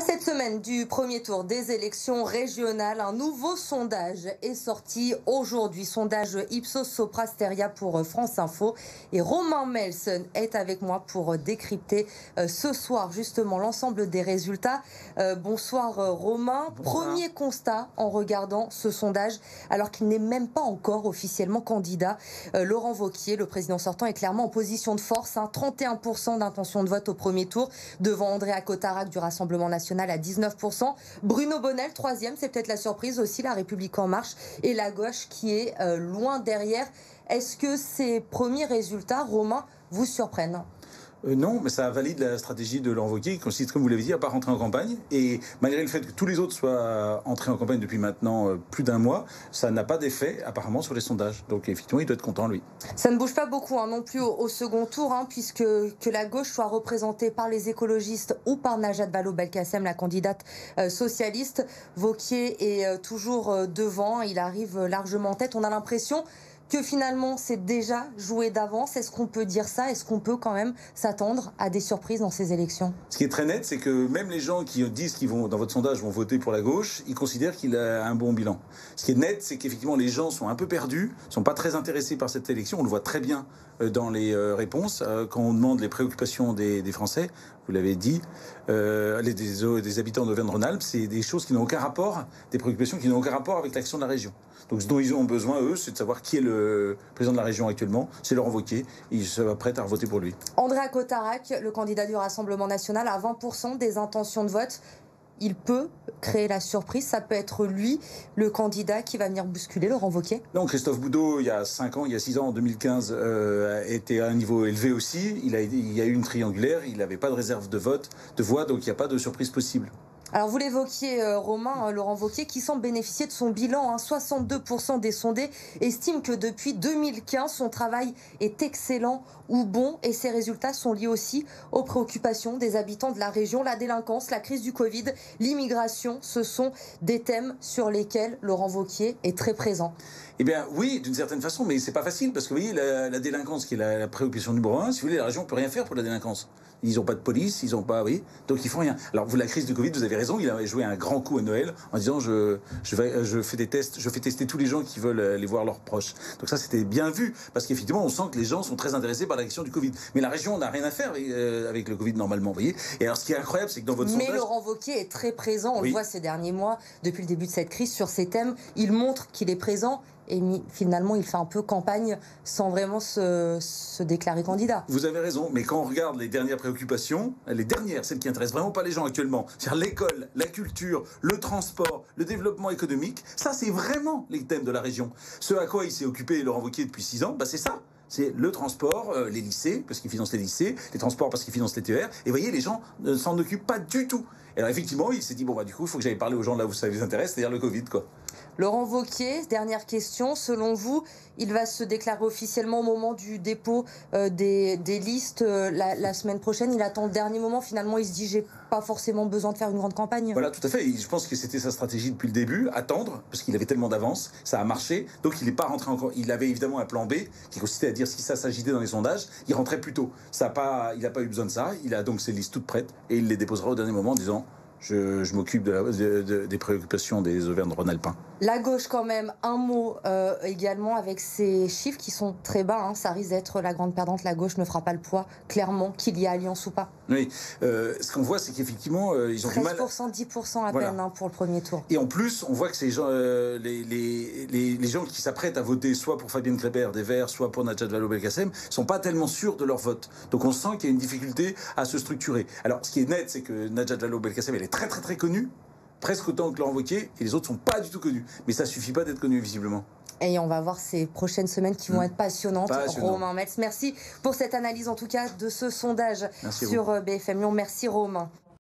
À cette semaine du premier tour des élections régionales, un nouveau sondage est sorti aujourd'hui. Sondage Ipsos Sopra Steria pour France Info. Et Romain Melson est avec moi pour décrypter ce soir justement l'ensemble des résultats. Bonsoir Romain. Bonsoir. Premier constat en regardant ce sondage, alors qu'il n'est même pas encore officiellement candidat. Laurent Wauquiez, le président sortant, est clairement en position de force. 31% d'intention de vote au premier tour devant Andréa Cotarac du Rassemblement national à 19%. Bruno Bonnell, troisième, c'est peut-être la surprise aussi, La République En Marche, et la gauche qui est loin derrière. Est-ce que ces premiers résultats, Romain, vous surprennent ? Non, mais ça valide la stratégie de Laurent Wauquiez qui consiste, comme vous l'avez dit, à ne pas rentrer en campagne. Et malgré le fait que tous les autres soient entrés en campagne depuis maintenant plus d'un mois, ça n'a pas d'effet apparemment sur les sondages. Donc effectivement, il doit être content, lui. Ça ne bouge pas beaucoup non plus au second tour, puisque que la gauche soit représentée par les écologistes ou par Najat Vallaud-Belkacem, la candidate socialiste. Wauquiez est toujours devant, il arrive largement en tête. On a l'impression que finalement c'est déjà joué d'avance. Est-ce qu'on peut dire ça ? Est-ce qu'on peut quand même s'attendre à des surprises dans ces élections ? Ce qui est très net, c'est que même les gens qui disent qu'ils vont, dans votre sondage, vont voter pour la gauche, ils considèrent qu'il a un bon bilan. Ce qui est net, c'est qu'effectivement les gens sont un peu perdus, sont pas très intéressés par cette élection. On le voit très bien dans les réponses. Quand on demande les préoccupations des Français, vous l'avez dit, des habitants d'Auvergne-Rhône-Alpes, c'est des choses qui n'ont aucun rapport, des préoccupations qui n'ont aucun rapport avec l'action de la région. Donc ce dont ils ont besoin, eux, c'est de savoir qui est le président de la région actuellement. C'est Laurent Wauquiez. Ils sont prêts à voter pour lui. Andréa Cotarac, le candidat du Rassemblement national, a 20% des intentions de vote. Il peut créer la surprise. Ça peut être lui, le candidat, qui va venir bousculer Laurent Wauquiez. Non, Christophe Boudot, il y a 5 ans, il y a 6 ans, en 2015, était à un niveau élevé aussi. Il y a eu une triangulaire. Il n'avait pas de réserve de voix, donc il n'y a pas de surprise possible. Alors vous l'évoquiez, Romain, Laurent Wauquiez, qui semble bénéficier de son bilan. 62% des sondés estiment que depuis 2015, son travail est excellent ou bon. Et ces résultats sont liés aussi aux préoccupations des habitants de la région. La délinquance, la crise du Covid, l'immigration, ce sont des thèmes sur lesquels Laurent Wauquiez est très présent. Eh bien oui, d'une certaine façon, mais c'est pas facile parce que vous voyez, la délinquance qui est la préoccupation numéro 1, si vous voulez, la région ne peut rien faire pour la délinquance. Ils n'ont pas de police, ils n'ont pas, oui, donc ils font rien. Alors vous, la crise du Covid, vous avez raison, il a joué un grand coup à Noël en disant je fais des tests, je fais tester tous les gens qui veulent aller voir leurs proches. Donc ça c'était bien vu parce qu'effectivement on sent que les gens sont très intéressés par la question du Covid. Mais la région n'a rien à faire avec le Covid normalement, vous voyez. Et alors ce qui est incroyable, c'est que dans votre sondage... Mais Laurent Wauquiez est très présent, on le voit ces derniers mois, depuis le début de cette crise, sur ces thèmes. Il montre qu'il est présent. Et finalement, il fait un peu campagne sans vraiment se déclarer candidat. Vous avez raison, mais quand on regarde les dernières préoccupations, les dernières, celles qui intéressent vraiment pas les gens actuellement, c'est-à-dire l'école, la culture, le transport, le développement économique, ça c'est vraiment les thèmes de la région. Ce à quoi il s'est occupé Laurent Wauquiez depuis 6 ans, c'est ça. C'est le transport, les lycées, parce qu'ils financent les lycées, les transports parce qu'ils financent les TER. Et vous voyez, les gens ne s'en occupent pas du tout. Et alors effectivement, il s'est dit, du coup, il faut que j'aille parler aux gens là où ça les intéresse, c'est-à-dire le Covid, quoi. Laurent Wauquiez, dernière question. Selon vous, il va se déclarer officiellement au moment du dépôt des listes la semaine prochaine. Il attend le dernier moment. Finalement, il se dit, j'ai pas forcément besoin de faire une grande campagne. Voilà, tout à fait. Et je pense que c'était sa stratégie depuis le début, attendre, parce qu'il avait tellement d'avance, ça a marché. Donc il n'est pas rentré encore. Il avait évidemment un plan B qui consistait à dire si ça s'agitait dans les sondages, il rentrait plus tôt. Il n'a pas eu besoin de ça. Il a donc ses listes toutes prêtes et il les déposera au dernier moment en disant je m'occupe des préoccupations des Auvergne-Rhône-Alpins. La gauche quand même, un mot également avec ces chiffres qui sont très bas. Ça risque d'être la grande perdante. La gauche ne fera pas le poids, clairement, qu'il y a alliance ou pas. Oui, ce qu'on voit, c'est qu'effectivement, ils ont 13%, du mal... 10% à peine pour le premier tour. Et en plus, on voit que ces gens, les gens qui s'apprêtent à voter soit pour Fabienne Kléber des Verts, soit pour Najat Vallaud-Belkacem, ne sont pas tellement sûrs de leur vote. Donc on sent qu'il y a une difficulté à se structurer. Alors ce qui est net, c'est que Najat Vallaud-Belkacem, elle est très très très connue, presque autant que Laurent Wauquiez, et les autres ne sont pas du tout connus. Mais ça ne suffit pas d'être connu, visiblement. Et on va voir ces prochaines semaines qui vont être passionnantes. Romain Melson, merci pour cette analyse en tout cas de ce sondage sur BFM Lyon. Merci Romain.